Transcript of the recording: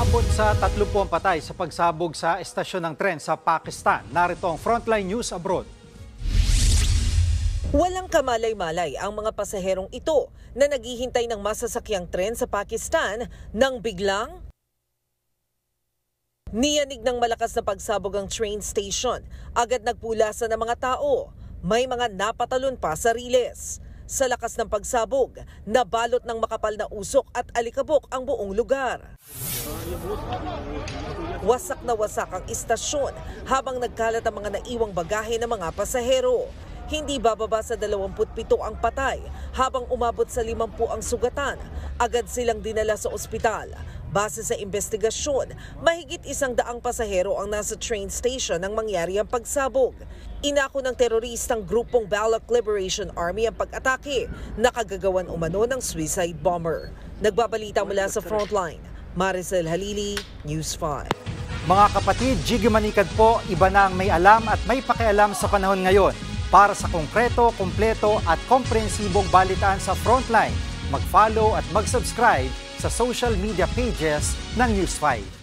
Umabot sa 30 patay sa pagsabog sa estasyon ng tren sa Pakistan. Narito ang Frontline News Abroad. Walang kamalay-malay ang mga pasaherong ito na naghihintay ng masasakyang tren sa Pakistan nang biglang niyanig ng malakas na pagsabog ang train station. Agad nagpulasan ng mga tao. May mga napatalon pa sa riles. Sa lakas ng pagsabog, nabalot ng makapal na usok at alikabok ang buong lugar. Wasak na wasak ang istasyon habang nagkalat ang mga naiwang bagahe ng mga pasahero. Hindi bababa sa 27 ang patay habang umabot sa 50 ang sugatan. Agad silang dinala sa ospital. Base sa investigasyon, mahigit 100 pasahero ang nasa train station nang mangyari ang pagsabog. Inako ng teroristang grupong Baloch Liberation Army ang pag-atake na kagagawan umano ng suicide bomber. Nagbabalita mula sa Frontline, Maricel Halili, News 5. Mga kapatid, Jiggy Manikad po, iba na ang may alam at may pakialam sa panahon ngayon. Para sa konkreto, kumpleto at komprehensibong balitaan sa Frontline, mag-follow at mag-subscribe sa social media pages ng News 5.